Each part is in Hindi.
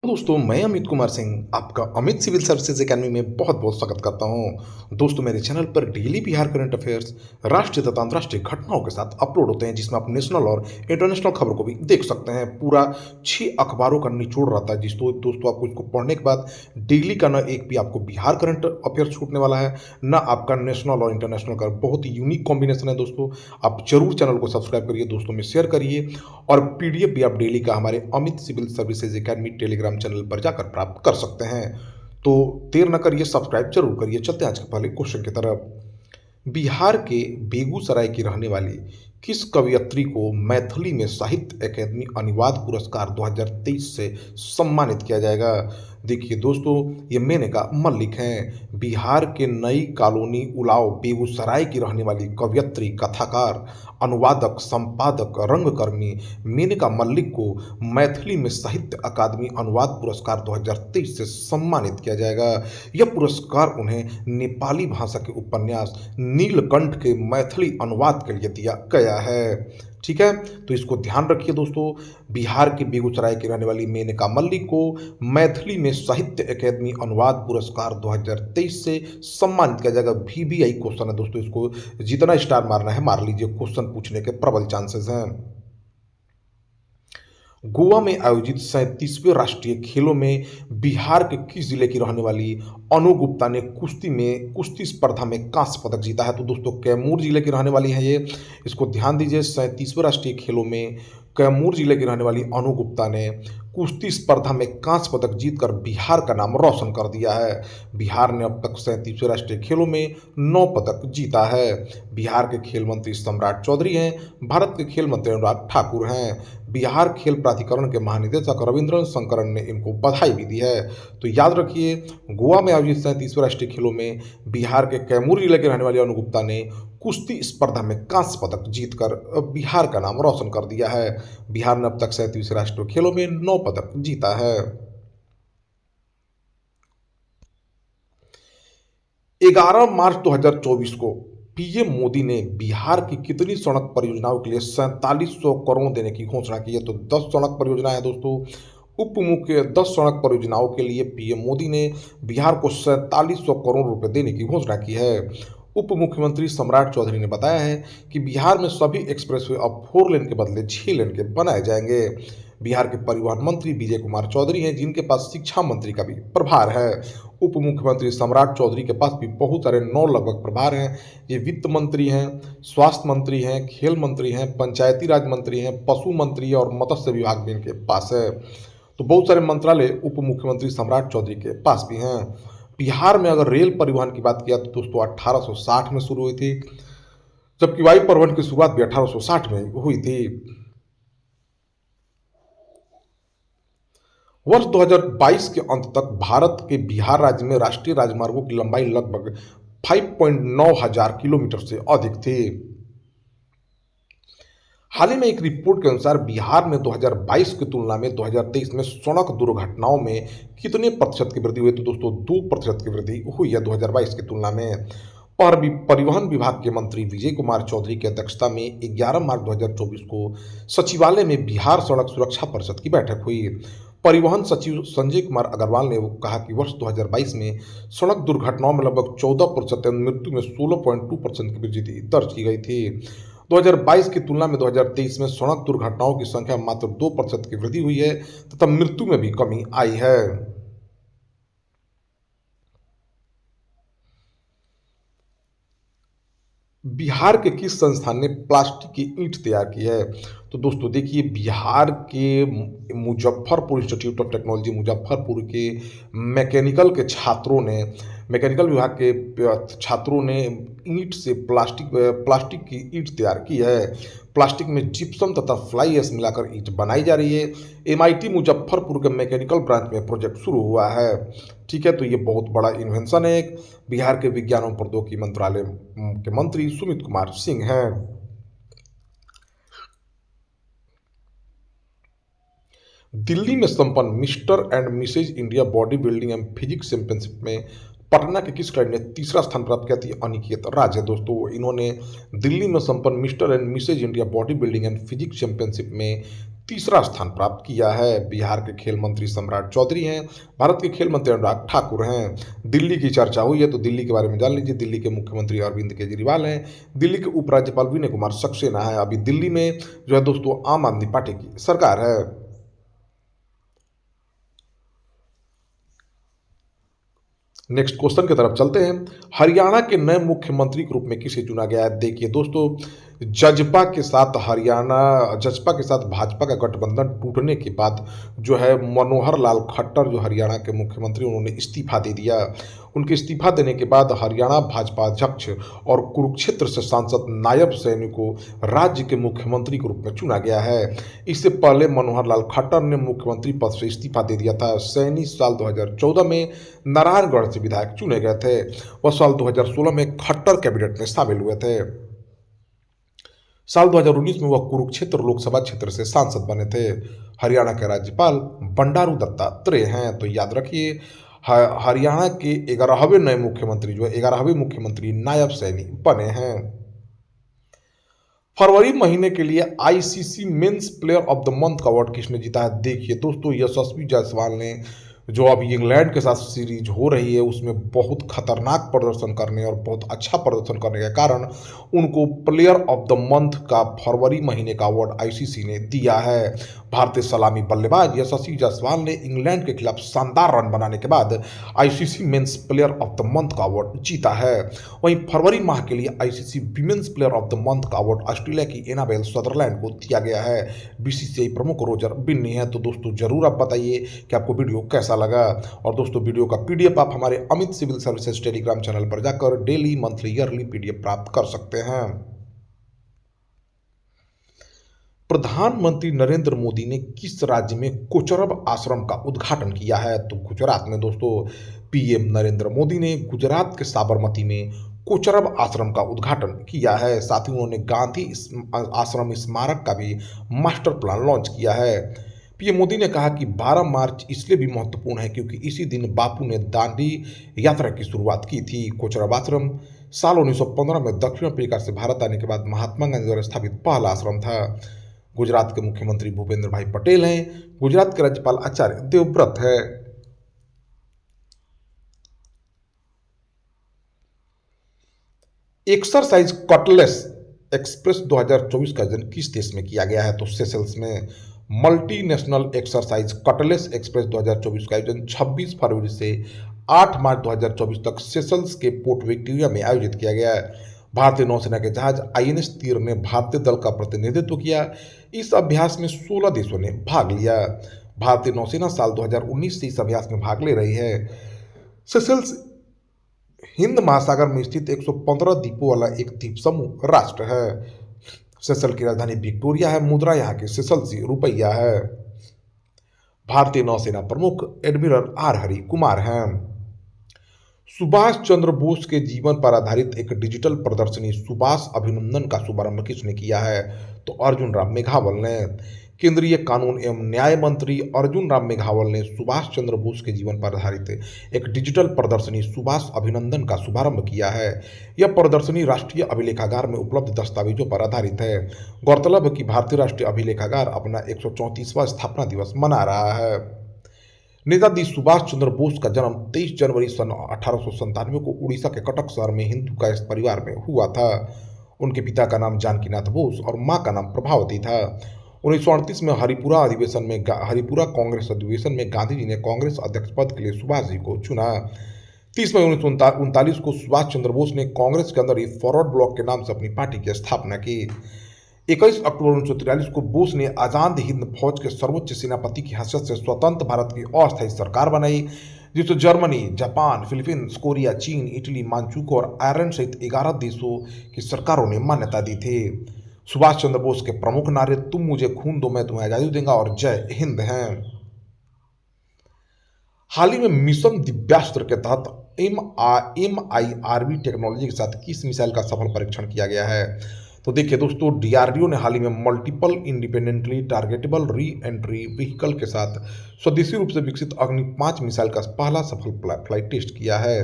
तो दोस्तों मैं अमित कुमार सिंह आपका अमित सिविल सर्विसेज एकेडमी में बहुत बहुत स्वागत करता हूं। दोस्तों मेरे चैनल पर डेली बिहार करंट अफेयर्स राष्ट्रीय तथा अंतर्राष्ट्रीय घटनाओं के साथ अपलोड होते हैं, जिसमें आप नेशनल और इंटरनेशनल खबरों को भी देख सकते हैं। पूरा 6 अखबारों का निचोड़ रहता है, जिसको दोस्तों आपको इसको पढ़ने के बाद डेली का न एक भी आपको बिहार करंट अफेयर छूटने वाला है, न आपका नेशनल और इंटरनेशनल का। बहुत ही यूनिक कॉम्बिनेशन है दोस्तों। आप जरूर चैनल को सब्सक्राइब करिए, दोस्तों में शेयर करिए, और पीडीएफ भी आप डेली का हमारे Amit civil services academy Telegram channel पर जाकर प्राप्त कर सकते हैं। तो देर न करिए, सब्सक्राइब जरूर करिए। चलते हैं आज के पहले क्वेश्चन की तरफ। बिहार के बेगूसराय की रहने वाली किस कवयित्री को मैथिली में साहित्य अकादमी अनुवाद पुरस्कार 2023 से सम्मानित किया जाएगा? देखिए दोस्तों, ये मेनका मल्लिक हैं। बिहार के नई कॉलोनी उलाव बेगूसराय की रहने वाली कवयित्री, कथाकार, अनुवादक, संपादक, रंगकर्मी मेनका मल्लिक को मैथिली में साहित्य अकादमी अनुवाद पुरस्कार 2023 से सम्मानित किया जाएगा। यह पुरस्कार उन्हें नेपाली भाषा के उपन्यास नीलकंठ के मैथिली अनुवाद के लिए दिया गया है। ठीक है, तो इसको ध्यान रखिए दोस्तों। बिहार के बेगूसराय की रहने वाली मेनका मल्लिक को मैथिली में साहित्य अकादमी अनुवाद पुरस्कार 2023 से सम्मानित किया जाएगा। VVI क्वेश्चन है दोस्तों, इसको जितना स्टार मारना है मार लीजिए, क्वेश्चन पूछने के प्रबल चांसेस हैं। गोवा में आयोजित 37वें राष्ट्रीय खेलों में बिहार के किस जिले की रहने वाली अनु गुप्ता ने कुश्ती स्पर्धा में कांस्य पदक जीता है? तो दोस्तों कैमूर जिले की रहने वाली है ये, इसको ध्यान दीजिए। 37वें राष्ट्रीय खेलों में कैमूर जिले की रहने वाली अनु गुप्ता ने कुश्ती स्पर्धा में कांस्य पदक जीतकर बिहार का नाम रोशन कर दिया है। बिहार ने अब तक 37वें राष्ट्रीय खेलों में 9 पदक जीता है। बिहार के खेल मंत्री सम्राट चौधरी हैं, भारत के खेल मंत्री अनुराग ठाकुर हैं। बिहार खेल प्राधिकरण के महानिदेशक रविंद्रन शंकरन ने इनको बधाई भी दी है। तो याद रखिए, गोवा में आयोजित 37वें राष्ट्रीय खेलों में बिहार के कैमूर जिले के रहने वाली अनु गुप्ता ने कुश्ती स्पर्धा में कांस्य पदक जीतकर बिहार का नाम रोशन कर दिया है। बिहार ने अब तक 37वें राष्ट्रीय खेलों में 9 पदक जीता है। 11 मार्च 2024 को पीएम मोदी ने बिहार की कितनी सड़क परियोजनाओं के लिए 4700 करोड़ देने की घोषणा की है? तो 10 सड़क परियोजना है दोस्तों। उप मुख्य 10 सड़क परियोजनाओं के लिए पीएम मोदी ने बिहार को 4700 करोड़ रुपए देने की घोषणा की है। उप मुख्यमंत्री सम्राट चौधरी ने बताया है कि बिहार में सभी एक्सप्रेसवे अब 4 लेन के बदले 6 लेन के बनाए जाएंगे। बिहार के परिवहन मंत्री विजय कुमार चौधरी हैं, जिनके पास शिक्षा मंत्री का भी प्रभार है। उप मुख्यमंत्री सम्राट चौधरी के पास भी बहुत सारे 9 लगभग प्रभार हैं। ये वित्त मंत्री हैं, स्वास्थ्य मंत्री हैं, खेल मंत्री हैं, पंचायती राज मंत्री हैं, पशु मंत्री और मत्स्य विभाग भी इनके पास है। तो बहुत सारे मंत्रालय उप मुख्यमंत्री सम्राट चौधरी के पास भी हैं। बिहार में अगर रेल परिवहन की बात किया तो दोस्तों 1860 में शुरू हुई थी, जबकि वायु परिवहन की शुरुआत भी 1860 में हुई थी। वर्ष 2022 के अंत तक भारत के बिहार राज्य में राष्ट्रीय राजमार्गों की लंबाई लगभग 5.9 हजार किलोमीटर से अधिक थी। हाल ही में एक रिपोर्ट के अनुसार बिहार में 2022 की तुलना में 2023 में सड़क दुर्घटनाओं में कितने प्रतिशत की वृद्धि हुई? तो दोस्तों 2% की वृद्धि हुई है 2022 की तुलना में। परिवहन विभाग के मंत्री विजय कुमार चौधरी की अध्यक्षता में 11 मार्च 2024 को सचिवालय में बिहार सड़क सुरक्षा परिषद की बैठक हुई। परिवहन सचिव संजय कुमार अग्रवाल ने कहा कि वर्ष 2022 में सड़क दुर्घटनाओं में लगभग 14% मृत्यु में 16.2% की वृद्धि दर्ज की गई थी। 2022 की तुलना में 2023 में सड़क दुर्घटनाओं की संख्या मात्र 2% की वृद्धि हुई है तथा मृत्यु में भी कमी आई है। बिहार के किस संस्थान ने प्लास्टिक की ईंट तैयार की है? तो दोस्तों देखिए, बिहार के Muzaffarpur institute of technology Muzaffarpur के मैकेनिकल विभाग के छात्रों ने ईंट से प्लास्टिक की ईंट तैयार की है। प्लास्टिक में जिप्सम तथा फ्लाई ऐश मिलाकर ईंट बनाई जा रही है। MIT मुजफ्फरपुर के मैकेनिकल ब्रांच में प्रोजेक्ट शुरू हुआ है। ठीक है, तो ये बहुत बड़ा इन्वेंशन है। एक बिहार के विज्ञान एवं प्रौद्योगिकी मंत्रालय के मंत्री सुमित कुमार सिंह हैं। दिल्ली में संपन्न Mr and Mrs India body building and physics championship में पटना के किस खिलाड़ी ने तीसरा स्थान प्राप्त किया थी? अनिकेत राज है दोस्तों। इन्होंने दिल्ली में संपन्न Mr and Mrs India body building and physics championship में तीसरा स्थान प्राप्त किया है। बिहार के खेल मंत्री सम्राट चौधरी हैं। भारत के खेल मंत्री अनुराग ठाकुर हैं। दिल्ली की चर्चा हुई है तो दिल्ली के बारे में जान लीजिए। दिल्ली के मुख्यमंत्री अरविंद केजरीवाल हैं। दिल्ली के उपराज्यपाल विनय कुमार सक्सेना है। अभी दिल्ली में जो है दोस्तों आम आदमी पार्टी की सरकार है। नेक्स्ट क्वेश्चन की तरफ चलते हैं। हरियाणा के नए मुख्यमंत्री के रूप में किसे चुना गया है? देखिए दोस्तों, जजपा के साथ भाजपा का गठबंधन टूटने के बाद जो है मनोहर लाल खट्टर जो हरियाणा के मुख्यमंत्री, उन्होंने इस्तीफा दे दिया। उनके इस्तीफा देने के बाद हरियाणा भाजपा अध्यक्ष और कुरुक्षेत्र से सांसद नायब सैनी को राज्य के मुख्यमंत्री के रूप में चुना गया है। इससे पहले मनोहर लाल खट्टर ने मुख्यमंत्री पद से इस्तीफा दे दिया था। सैनी साल 2014 में नारायणगढ़ से विधायक चुने गए थे। वह साल 2016 में खट्टर कैबिनेट में शामिल हुए थे। साल 2019 में वह कुरुक्षेत्र लोकसभा क्षेत्र से सांसद बने थे। हरियाणा के राज्यपाल बंडारू दत्तात्रेय हैं। तो याद रखिए, हरियाणा के 11वें नए मुख्यमंत्री जो है 11वें मुख्यमंत्री नायब सैनी बने हैं। फरवरी महीने के लिए ICC men's player of the month का अवार्ड किसने जीता है? देखिए दोस्तों, यशस्वी जायसवाल ने, जो अभी इंग्लैंड के साथ सीरीज हो रही है उसमें बहुत खतरनाक प्रदर्शन करने और बहुत अच्छा प्रदर्शन करने के कारण उनको प्लेयर ऑफ द मंथ का फरवरी महीने का अवार्ड आईसीसी ने दिया है। भारतीय सलामी बल्लेबाज यशस्वी जायसवाल ने इंग्लैंड के खिलाफ शानदार रन बनाने के बाद ICC men's player of the month का अवार्ड जीता है। वहीं फरवरी माह के लिए ICC women's player of the month का अवार्ड ऑस्ट्रेलिया की एनाबेल सदरलैंड को दिया गया है। बीसीसीआई प्रमुख रोजर बिन्नी है। तो दोस्तों जरूर आप बताइए कि आपको वीडियो कैसा लगा। और दोस्तों वीडियो का पीडीएफ आप हमारे Amit civil services Telegram channel पर जाकर डेली, मंथली, ईयरली पीडीएफ प्राप्त कर सकते हैं। प्रधानमंत्री नरेंद्र मोदी ने किस राज्य में कोचरब आश्रम का उद्घाटन किया है? तो गुजरात में दोस्तों। पीएम नरेंद्र मोदी ने गुजरात के साबरमती में कोचरब आश्रम का उद्घाटन किया है। साथ ही उन्होंने गांधी आश्रम स्मारक का भी मास्टर प्लान लॉन्च किया है। पीएम मोदी ने कहा कि 12 मार्च इसलिए भी महत्वपूर्ण है क्योंकि इसी दिन बापू ने दांडी यात्रा की शुरुआत की थी। कोचरब आश्रम साल 1915 में दक्षिण अफ्रीका से भारत आने के बाद महात्मा गांधी द्वारा स्थापित पहला आश्रम था। गुजरात के मुख्यमंत्री भूपेंद्र भाई पटेल हैं। गुजरात के राज्यपाल आचार्य देवव्रत है। एक्सरसाइज कटलेस एक्सप्रेस 2024 का आयोजन किस देश में किया गया है? तो सेशल्स में। मल्टीनेशनल एक्सरसाइज कटलेस एक्सप्रेस 2024 का आयोजन 26 फरवरी से 8 मार्च 2024 तक सेशल्स के पोर्ट विक्टोरिया में आयोजित किया गया है। भारतीय नौसेना के जहाज आईएनएस तीर ने भारतीय दल का प्रतिनिधित्व किया। इस अभ्यास में 16 देशों ने भाग लिया। भारतीय नौसेना साल 2019 से इस अभ्यास में भाग ले रही है। सेशल्स हिंद महासागर में स्थित 115 द्वीपों वाला एक द्वीप समूह राष्ट्र है। सेशल की राजधानी विक्टोरिया है। मुद्रा यहाँ की सेशल्सी रुपया है। भारतीय नौसेना प्रमुख एडमिरल आर हरि कुमार हैं। सुभाष चंद्र बोस के जीवन पर आधारित एक डिजिटल प्रदर्शनी सुभाष अभिनंदन का शुभारंभ किसने किया है? तो अर्जुन राम मेघवाल ने। केंद्रीय कानून एवं न्याय मंत्री अर्जुन राम मेघवाल ने सुभाष चंद्र बोस के जीवन पर आधारित एक डिजिटल प्रदर्शनी सुभाष अभिनंदन का शुभारंभ किया है। यह प्रदर्शनी राष्ट्रीय अभिलेखागार में उपलब्ध दस्तावेजों पर आधारित है। गौरतलब है कि भारतीय राष्ट्रीय अभिलेखागार अपना 134वां स्थापना दिवस मना रहा है। नेताजी सुभाष चंद्र बोस का जन्म 23 जनवरी सन 1897 को उड़ीसा के कटक शहर में हिंदू कायस्थ परिवार में हुआ था। उनके पिता का नाम जानकीनाथ बोस और मां का नाम प्रभावती था। 1938 में हरिपुरा कांग्रेस अधिवेशन में गांधी जी ने कांग्रेस अध्यक्ष पद के लिए सुभाष जी को चुना। 30 मई 1939 को सुभाष चंद्र बोस ने कांग्रेस के अंदर ही फॉरवर्ड ब्लॉक के नाम से अपनी पार्टी की स्थापना की। 21 अक्टूबर 1943 को बोस ने आजाद हिंद फौज के सर्वोच्च सेनापति की हैसियत से स्वतंत्र भारत की अस्थायी सरकार बनाई, जिसे जर्मनी, जापान, फिलीपींस, कोरिया, चीन, इटली, मांचुक और आयरलैंड सहित 11 देशों की सरकारों ने मान्यता दी थी। सुभाष चंद्र बोस के प्रमुख नारे तुम मुझे खून दो मैं तुम्हें आजादी दूंगा और जय हिंद हैं। हाल ही में मिशन दिव्यास्त्र के तहत MIRV टेक्नोलॉजी के साथ किस मिसाइल का सफल परीक्षण किया गया है? तो देखिए दोस्तों, DRDO ने हाल ही में multiple independently targetable re entry vehicle के साथ स्वदेशी रूप से विकसित अग्नि 5 मिसाइल का पहला सफल फ्लाइट टेस्ट किया है।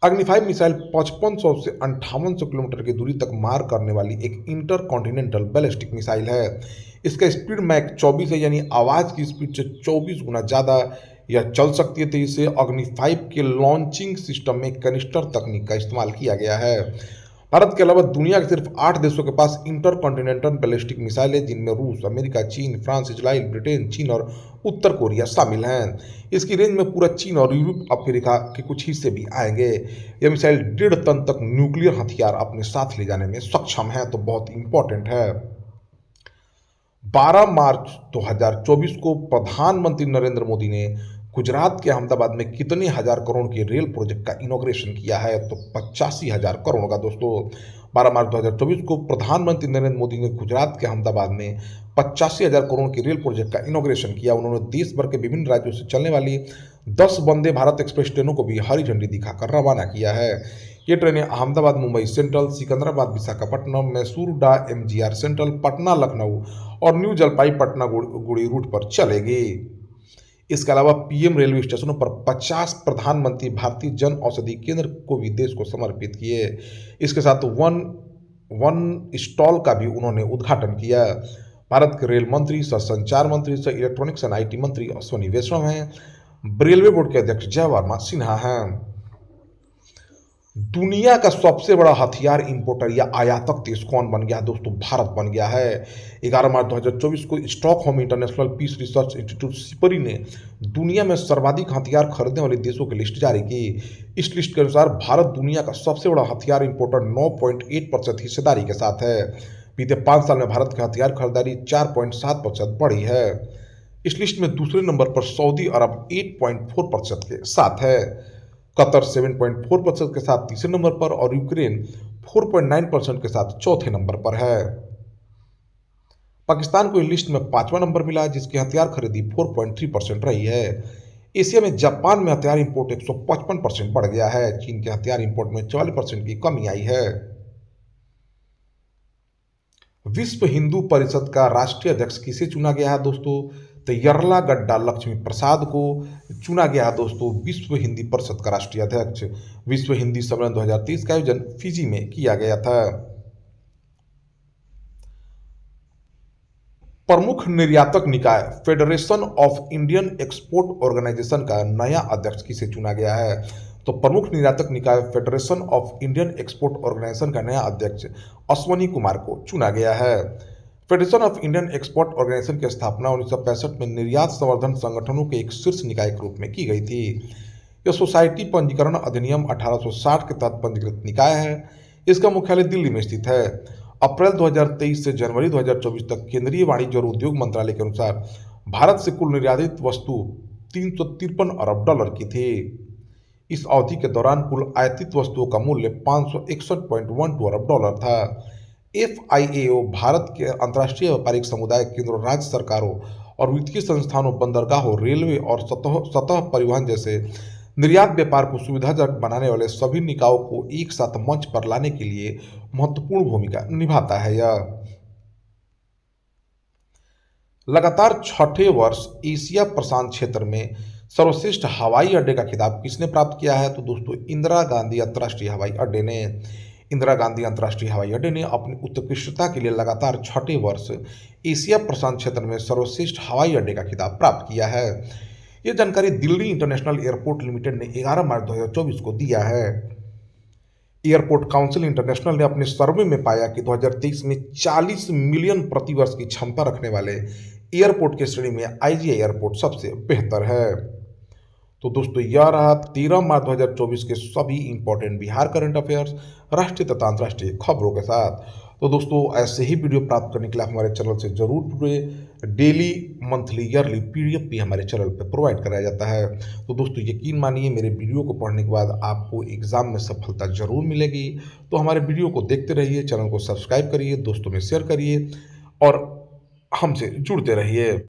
अग्नि 5 मिसाइल 5500 से 5800 किलोमीटर की दूरी तक मार करने वाली एक इंटर कॉन्टिनेंटल बैलिस्टिक मिसाइल है। इसका स्पीड मैक 24 है, यानी आवाज़ की स्पीड से 24 गुना ज़्यादा यह चल सकती है। तो इसे अग्नि 5 के लॉन्चिंग सिस्टम में कनिस्टर तकनीक का इस्तेमाल किया गया है। भारत के अलावा दुनिया के सिर्फ 8 देशों के पास इंटर कॉन्टिनेंटल बैलिस्टिक मिसाइल है, जिनमें रूस, अमेरिका, चीन, फ्रांस, इजराइल, ब्रिटेन, चीन और उत्तर कोरिया शामिल हैं। इसकी रेंज में पूरा चीन और यूरोप, अफ्रीका के कुछ हिस्से भी आएंगे। यह मिसाइल 1.5 टन तक न्यूक्लियर हथियार अपने साथ ले जाने में सक्षम है, तो बहुत इंपॉर्टेंट है। 12 मार्च 2024 को प्रधानमंत्री नरेंद्र मोदी ने गुजरात के अहमदाबाद में कितने हजार करोड़ के रेल प्रोजेक्ट का इनॉग्रेशन किया है? तो 85,000 करोड़ का दोस्तों। 12 मार्च 2024 को प्रधानमंत्री नरेंद्र मोदी ने गुजरात के अहमदाबाद में 85,000 करोड़ के रेल प्रोजेक्ट का इनॉग्रेशन किया। उन्होंने देश भर के विभिन्न राज्यों से चलने वाली 10 वंदे भारत एक्सप्रेस ट्रेनों को भी हरी झंडी दिखाकर रवाना किया है। ये ट्रेनें अहमदाबाद मुंबई सेंट्रल, सिकंदराबाद विशाखापट्टनम, मैसूर डा एमजीआर सेंट्रल, पटना लखनऊ और न्यू जलपाईगुड़ी गुड़ी रूट पर चलेगी। इसके अलावा पीएम रेलवे स्टेशनों पर 50 प्रधानमंत्री भारतीय जन औषधि केंद्र को भी देश को समर्पित किए। इसके साथ वन स्टॉल का भी उन्होंने उद्घाटन किया। भारत के रेल मंत्री सह संचार मंत्री सह इलेक्ट्रॉनिक्स एंड आईटी मंत्री अश्वनी वैष्णव हैं। रेलवे बोर्ड के अध्यक्ष जय वर्मा सिन्हा हैं। दुनिया का सबसे बड़ा हथियार इंपोर्टर या आयातक देश कौन बन गया दोस्तों? भारत बन गया है। 11 मार्च 2024 को Stockholm International Peace Research Institute SIPRI ने दुनिया में सर्वाधिक हथियार खरीदने वाले देशों की लिस्ट जारी की। इस लिस्ट के अनुसार भारत दुनिया का सबसे बड़ा हथियार इंपोर्टर 9.8% हिस्सेदारी के साथ है। बीते 5 साल में भारत की हथियार खरीदारी 4.7% बढ़ी है। इस लिस्ट में दूसरे नंबर पर सऊदी अरब 8.4% के साथ है। कतर 7.4% के साथ तीसरे नंबर पर और यूक्रेन 4.9% के साथ चौथे नंबर पर है। पाकिस्तान को इस लिस्ट में 5वां नंबर मिला, जिसकी हथियार खरीदी 4.3% रही है। एशिया में जापान में हथियार इंपोर्ट 155% बढ़ गया है। चीन के हथियार इंपोर्ट में 44% की कमी आई है। विश्व हिंदू परिषद का राष्ट्रीय अध्यक्ष किसे चुना गया है दोस्तों? तो यर्लागड्डा लक्ष्मी प्रसाद को चुना गया है दोस्तों विश्व हिंदी परिषद का राष्ट्रीय अध्यक्ष। विश्व हिंदी सम्मेलन 2023 का आयोजन फिजी में किया गया था। प्रमुख निर्यातक निकाय Federation of Indian Export Organisation का नया अध्यक्ष किसे चुना गया है? तो प्रमुख निर्यातक निकाय Federation of Indian Export Organisation का नया अध्यक्ष अश्वनी कुमार को चुना गया है। Federation of Indian Export Organisation की स्थापना 1965 में निर्यात संवर्धन संगठनों के एक शीर्ष निकाय के रूप में की गई थी। यह सोसाइटी पंजीकरण अधिनियम 1860 के तहत पंजीकृत निकाय है। इसका मुख्यालय दिल्ली में स्थित है। अप्रैल 2023 से जनवरी 2024 तक केंद्रीय वाणिज्य और उद्योग मंत्रालय के अनुसार भारत से कुल निर्यातित वस्तु 353 अरब डॉलर की थी। इस अवधि के दौरान कुल आयातित वस्तुओं का मूल्य 561.12 अरब डॉलर था। FIAO भारत के अंतर्राष्ट्रीय व्यापारिक समुदाय, केंद्र राज्य सरकारों और वित्तीय संस्थानों, बंदरगाहों, रेलवे और सतह परिवहन जैसे निर्यात व्यापार को सुविधाजनक बनाने वाले सभी निकायों को एक साथ मंच पर लाने के लिए महत्वपूर्ण भूमिका निभाता है। यह लगातार छठे वर्ष एशिया प्रशांत क्षेत्र में सर्वश्रेष्ठ हवाई अड्डे का खिताब किसने प्राप्त किया है? तो दोस्तों इंदिरा गांधी अंतर्राष्ट्रीय हवाई अड्डे ने। इंदिरा गांधी अंतर्राष्ट्रीय हवाई अड्डे ने अपनी उत्कृष्टता के लिए लगातार छठे वर्ष एशिया प्रशांत क्षेत्र में सर्वश्रेष्ठ हवाई अड्डे का खिताब प्राप्त किया है। यह जानकारी दिल्ली इंटरनेशनल एयरपोर्ट लिमिटेड ने 11 मार्च 2024 को दिया है। एयरपोर्ट काउंसिल इंटरनेशनल ने अपने सर्वे में पाया कि 2023 में 40 मिलियन प्रतिवर्ष की क्षमता रखने वाले एयरपोर्ट की श्रेणी में IGI एयरपोर्ट सबसे बेहतर है। तो दोस्तों यह रहा 13 मार्च 2024 के सभी इंपॉर्टेंट बिहार करंट अफेयर्स, राष्ट्रीय तथा अंतर्राष्ट्रीय खबरों के साथ। तो दोस्तों ऐसे ही वीडियो प्राप्त करने के लिए हमारे चैनल से जरूर जुड़े। डेली, मंथली, ईयरली PDF भी हमारे चैनल पर प्रोवाइड कराया जाता है। तो दोस्तों यकीन मानिए मेरे वीडियो को पढ़ने के बाद आपको एग्जाम में सफलता जरूर मिलेगी। तो हमारे वीडियो को देखते रहिए, चैनल को सब्सक्राइब करिए, दोस्तों में शेयर करिए और हमसे जुड़ते रहिए।